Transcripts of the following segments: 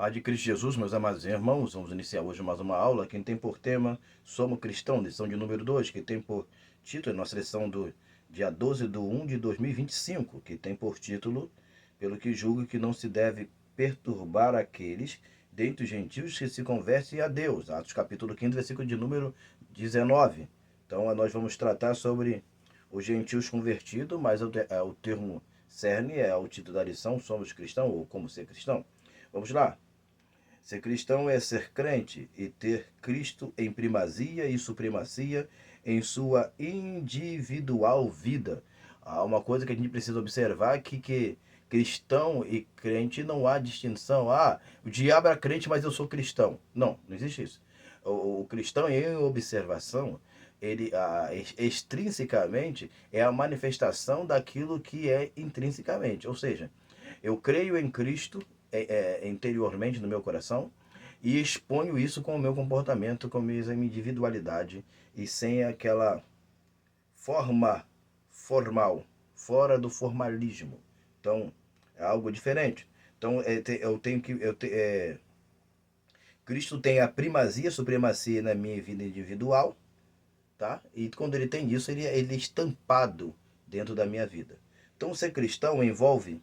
Paz de Cristo Jesus, meus amados irmãos, vamos iniciar hoje mais uma aula que tem por tema Somos Cristãos, lição de número 2, que tem por título, nossa lição do dia 12/1 de 2025, que tem por título, pelo que julgo que não se deve perturbar aqueles dentre os gentios que se convertem a Deus. Atos capítulo 15, versículo de número 19. Então nós vamos tratar sobre os gentios convertidos, mas o termo cerne é o título da lição, Somos Cristãos, ou Como Ser Cristão. Vamos lá. Ser cristão é ser crente e ter Cristo em primazia e supremacia em sua individual vida. Há uma coisa que a gente precisa observar que cristão e crente não há distinção. O diabo é crente, mas eu sou cristão. Não, não existe isso. O cristão em observação, ele extrinsecamente é a manifestação daquilo que é intrinsecamente. Ou seja, eu creio em Cristo interiormente no meu coração e exponho isso com o meu comportamento, com a minha individualidade e sem aquela forma formal, fora do formalismo. Então, é algo diferente. Então, eu tenho que. Cristo tem a primazia, supremacia na minha vida individual, tá? E quando ele tem isso, ele é estampado dentro da minha vida. Então, ser cristão envolve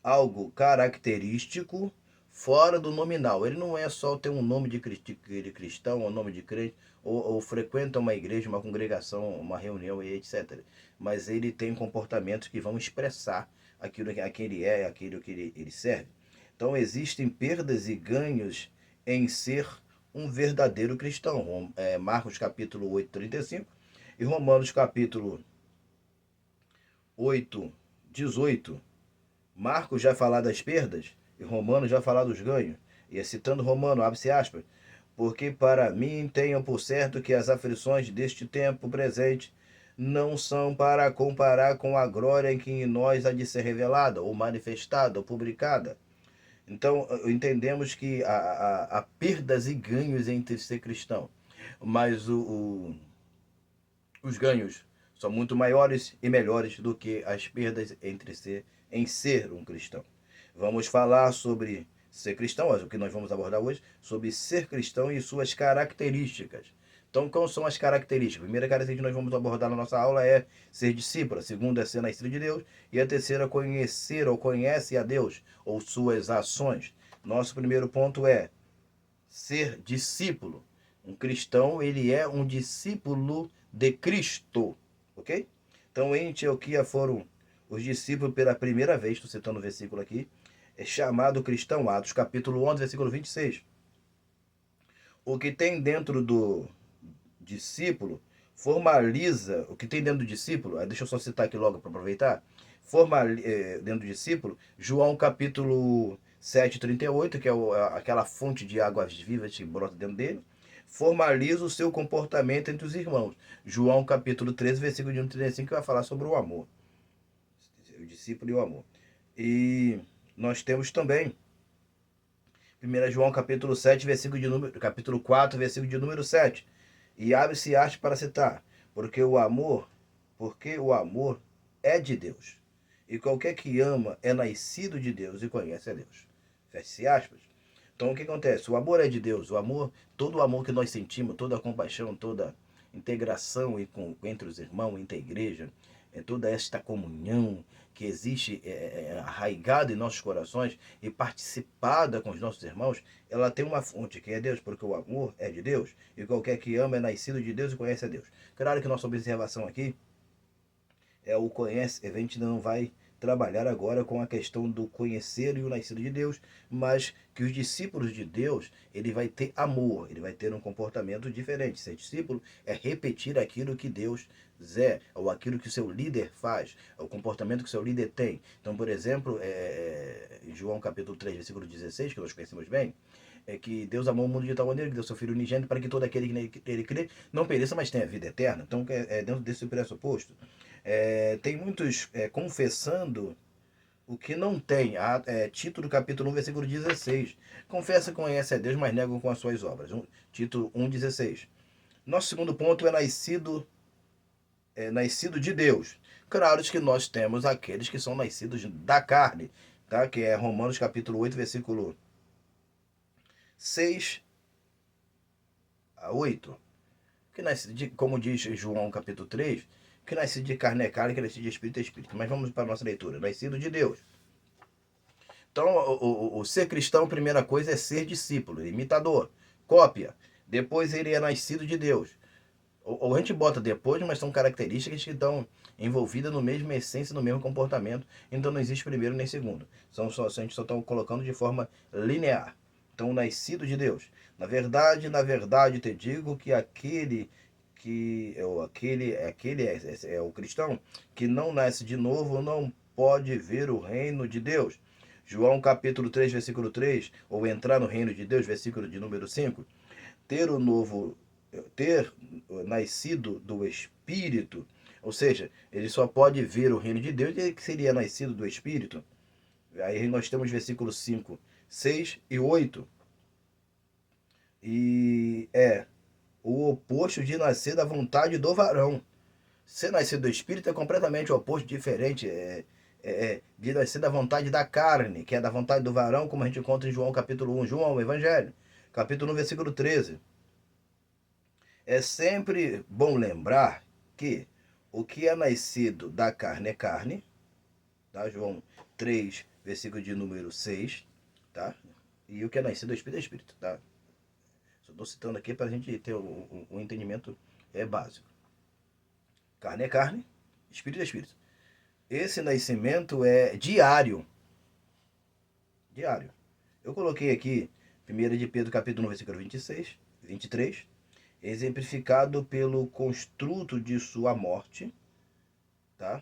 algo característico fora do nominal. Ele não é só ter um nome de cristão, um nome de crente, ou frequenta uma igreja, uma congregação, uma reunião e etc. Mas ele tem comportamentos que vão expressar aquilo a que ele é, aquilo que ele serve. Então existem perdas e ganhos em ser um verdadeiro cristão. Marcos capítulo 8, 35 e Romanos capítulo 8, 18. Marcos já falar das perdas e Romano já falar dos ganhos. E citando Romano, abre-se aspas, porque para mim tenham por certo que as aflições deste tempo presente não são para comparar com a glória em que em nós há de ser revelada, ou manifestada, ou publicada. Então, entendemos que há perdas e ganhos entre ser cristão, mas os ganhos são muito maiores e melhores do que as perdas em ser um cristão. Vamos falar sobre ser cristão, o que nós vamos abordar hoje, sobre ser cristão e suas características. Então, quais são as características? A primeira característica que nós vamos abordar na nossa aula é ser discípulo. A segunda é ser nascido de Deus. E a terceira, conhecer ou conhece a Deus, ou suas ações. Nosso primeiro ponto é ser discípulo. Um cristão, ele é um discípulo de Cristo, ok? Então, em Antioquia foram os discípulos pela primeira vez, estou citando o versículo aqui, é chamado cristão, Atos capítulo 11, versículo 26. O que tem dentro do discípulo formaliza, o que tem dentro do discípulo, deixa eu só citar aqui logo para aproveitar, dentro do discípulo, João capítulo 7:38, que é aquela fonte de águas vivas que brota dentro dele, formaliza o seu comportamento entre os irmãos. João capítulo 13, versículo de 1 a 35, que vai falar sobre o amor. O discípulo e o amor. E nós temos também 1 João capítulo 7, capítulo 4, versículo de número 7. E abre-se aspas para citar, porque o amor é de Deus. E qualquer que ama é nascido de Deus e conhece a Deus. Feche aspas. Então o que acontece? O amor é de Deus. O amor, todo o amor que nós sentimos, toda a compaixão, toda a integração entre os irmãos, entre a igreja, toda esta comunhão que existe arraigada em nossos corações e participada com os nossos irmãos, ela tem uma fonte que é Deus, porque o amor é de Deus e qualquer que ama é nascido de Deus e conhece a Deus. Claro que nossa observação aqui é o conhece, a gente não vai trabalhar agora com a questão do conhecer e o nascido de Deus, mas que os discípulos de Deus, ele vai ter amor, ele vai ter um comportamento diferente. Ser discípulo é repetir aquilo que Deus é, ou aquilo que o seu líder faz, o comportamento que o seu líder tem. Então, por exemplo, João capítulo 3, versículo 16, que nós conhecemos bem, é que Deus amou o mundo de tal maneira que deu seu Filho unigênito para que todo aquele que nele crê não pereça, mas tenha vida eterna. Então, dentro desse pressuposto, tem muitos confessando o que não tem. Tito do capítulo 1, versículo 16. Confessa que conhece a Deus, mas negam com as suas obras. Tito 1,16. Nosso segundo ponto nascido de Deus. Claro que nós temos aqueles que são nascidos da carne, tá? Que é Romanos capítulo 8, versículo 6 a 8. Que nasce de, como diz João capítulo 3, que nascido de carne é carne, que nascido de espírito é espírito. Mas vamos para a nossa leitura. Nascido de Deus. Então, o ser cristão, primeira coisa, é ser discípulo, imitador, cópia. Depois ele é nascido de Deus. Ou a gente bota depois, mas são características que estão envolvidas no mesmo essência, no mesmo comportamento. Então não existe primeiro nem segundo. A gente só está colocando de forma linear. Então, nascido de Deus. Na verdade, te digo que aquele é o cristão que não nasce de novo não pode ver o reino de Deus. João capítulo 3, versículo 3, ou entrar no reino de Deus, versículo de número 5, ter nascido do Espírito, ou seja, ele só pode ver o reino de Deus, ele que seria nascido do Espírito. Aí nós temos versículos 5, 6 e 8. E é o oposto de nascer da vontade do varão. Ser nascido do Espírito é completamente o oposto, diferente. De nascer da vontade da carne, que é da vontade do varão, como a gente encontra em João capítulo 1. João, o Evangelho, capítulo 1, versículo 13. É sempre bom lembrar que o que é nascido da carne é carne, tá? João 3, versículo de número 6, tá? E o que é nascido do Espírito é Espírito, tá? Só estou citando aqui para a gente ter um entendimento básico. Carne é carne, Espírito é Espírito. Esse nascimento é diário. Diário. Eu coloquei aqui 1 de Pedro capítulo 1, versículo 26, 23, exemplificado pelo construto de sua morte, tá?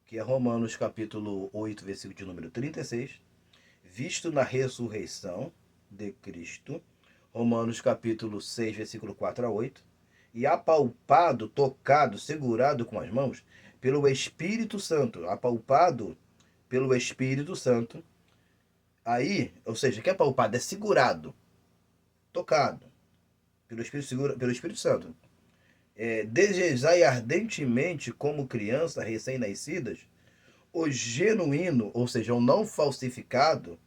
Que é Romanos capítulo 8, versículo de número 36, visto na ressurreição de Cristo, Romanos capítulo 6, versículo 4 a 8, e apalpado, tocado, segurado com as mãos pelo Espírito Santo, apalpado pelo Espírito Santo. Aí, ou seja, que é apalpado, é segurado, tocado pelo Espírito Santo. Desejai ardentemente, como crianças recém-nascidas, o genuíno, ou seja, o não falsificado,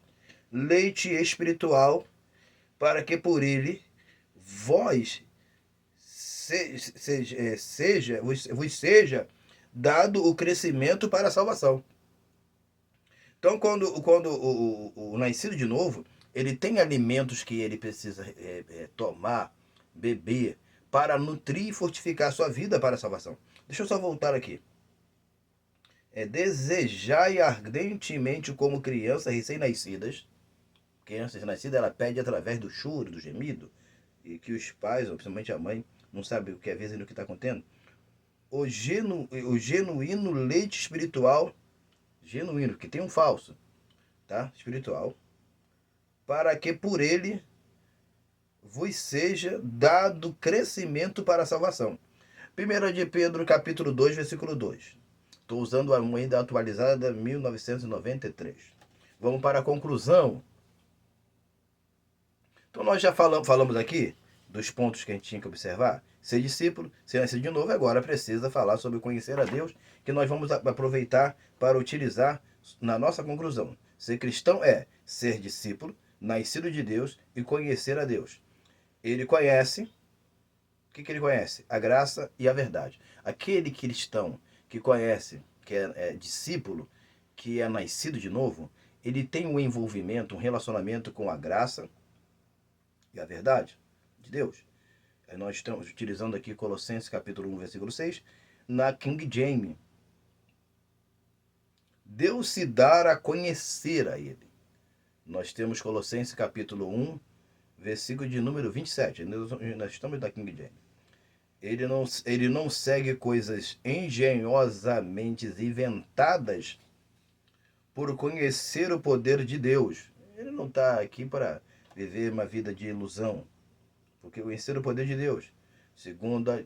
leite espiritual, para que por ele vós vos seja dado o crescimento para a salvação. Então, quando o nascido de novo, ele tem alimentos que ele precisa tomar, beber, para nutrir e fortificar a sua vida para a salvação. Deixa eu só voltar aqui. Desejai ardentemente como crianças recém-nascidas. Criança recém-nascida, ela pede através do choro, do gemido, e que os pais, ou principalmente a mãe, não sabe o que é vezes o que está acontecendo. O genuíno leite espiritual, genuíno, que tem um falso, tá? Espiritual, para que por ele vos seja dado crescimento para a salvação. 1 de Pedro, capítulo 2, versículo 2. Estou usando a moeda atualizada 1993. Vamos para a conclusão. Então nós já falamos aqui dos pontos que a gente tinha que observar. Ser discípulo, ser nascido de novo, agora precisa falar sobre conhecer a Deus, que nós vamos aproveitar para utilizar na nossa conclusão. Ser cristão é ser discípulo, nascido de Deus e conhecer a Deus. Ele conhece, o que ele conhece? A graça e a verdade. Aquele cristão que conhece, que é discípulo, que é nascido de novo, ele tem um envolvimento, um relacionamento com a graça e a verdade de Deus. Nós estamos utilizando aqui Colossenses capítulo 1, versículo 6, na King James. Deus se dar a conhecer a ele. Nós temos Colossenses capítulo 1, versículo de número 27. Nós estamos da King James. Ele não segue coisas engenhosamente inventadas por conhecer o poder de Deus. Ele não está aqui para viver uma vida de ilusão, porque conhecer o poder de Deus. Segunda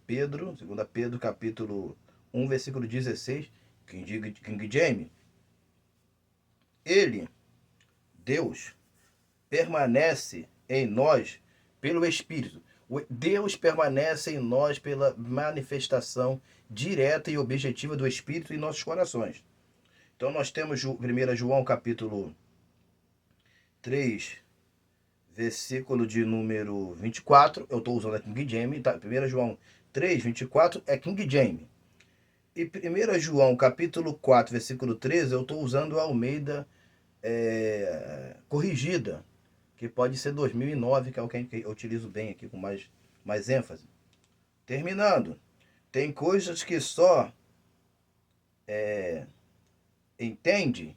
Pedro, capítulo 1, versículo 16, King James. Ele, Deus, permanece em nós pelo Espírito. Deus permanece em nós pela manifestação direta e objetiva do Espírito em nossos corações. Então nós temos 1 João capítulo 3, versículo de número 24, eu estou usando a King James, tá? 1 João 3, 24 é King James. E 1 João capítulo 4, versículo 13, eu estou usando a Almeida corrigida, que pode ser 2009, que é o que eu utilizo bem aqui com mais ênfase. Terminando, tem coisas que só entende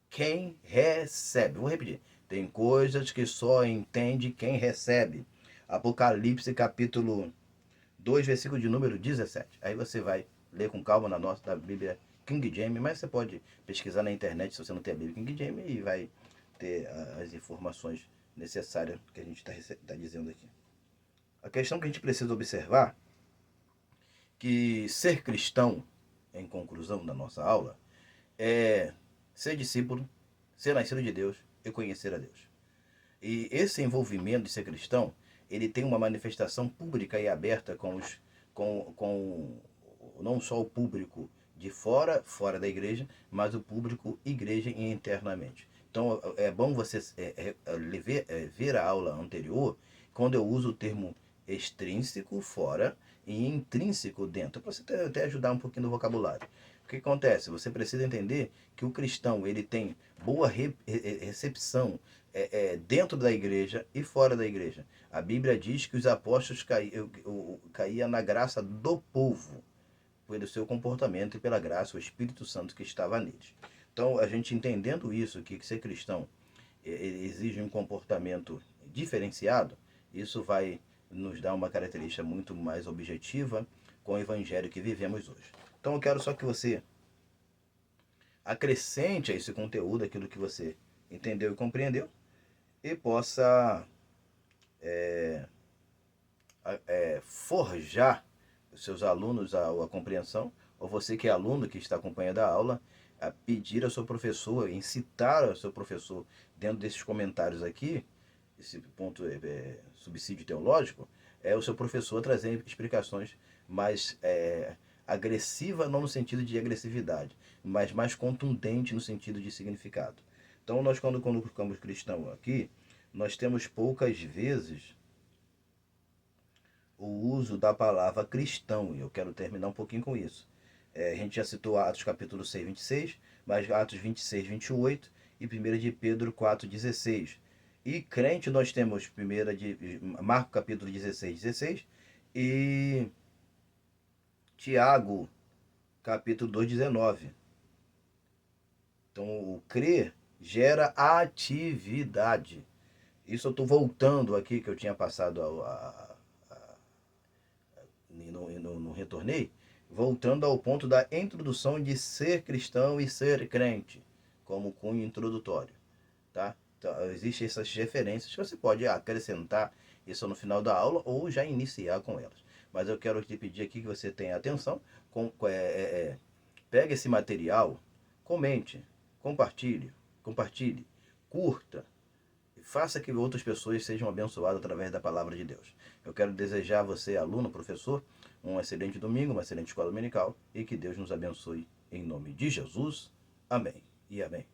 quem recebe. Vou repetir. Tem coisas que só entende quem recebe. Apocalipse capítulo 2, versículo de número 17. Aí você vai ler com calma na nossa da Bíblia King James, mas você pode pesquisar na internet se você não tem a Bíblia King James e vai ter as informações necessárias que a gente está dizendo aqui. A questão que a gente precisa observar que ser cristão, em conclusão da nossa aula, é ser discípulo, ser nascido de Deus e conhecer a Deus. E esse envolvimento de ser cristão, ele tem uma manifestação pública e aberta com não só o público de fora da igreja, mas o público igreja internamente. Então é bom você ver a aula anterior, quando eu uso o termo extrínseco fora e intrínseco dentro, para você até ajudar um pouquinho no vocabulário. O que acontece? Você precisa entender que o cristão ele tem boa recepção dentro da igreja e fora da igreja. A Bíblia diz que os apóstolos caíam na graça do povo, pelo seu comportamento e pela graça, o Espírito Santo que estava neles. Então, a gente entendendo isso, que ser cristão exige um comportamento diferenciado, isso vai nos dar uma característica muito mais objetiva com o evangelho que vivemos hoje. Então, eu quero só que você acrescente a esse conteúdo aquilo que você entendeu e compreendeu e possa forjar os seus alunos a compreensão, ou você que é aluno que está acompanhando a aula, a pedir ao seu professor, incitar ao seu professor, dentro desses comentários aqui, esse ponto subsídio teológico, é o seu professor trazer explicações mais agressiva, não no sentido de agressividade, mas mais contundente no sentido de significado. Então, nós quando ficamos cristãos aqui, nós temos poucas vezes o uso da palavra cristão, e eu quero terminar um pouquinho com isso. A gente já citou Atos capítulo 6, 26, mas Atos 26, 28 e 1 de Pedro 4, 16. E crente nós temos Marcos capítulo 16, 16 e Tiago capítulo 2, 19. Então o crer gera atividade. Isso eu estou voltando aqui, que eu tinha passado no retornei, voltando ao ponto da introdução de ser cristão e ser crente, como cunho introdutório. Tá? Então, existem essas referências que você pode acrescentar isso no final da aula ou já iniciar com elas. Mas eu quero te pedir aqui que você tenha atenção, pegue esse material, comente, compartilhe, curta, faça que outras pessoas sejam abençoadas através da palavra de Deus. Eu quero desejar a você, aluno, professor, um excelente domingo, uma excelente escola dominical e que Deus nos abençoe em nome de Jesus. Amém e amém.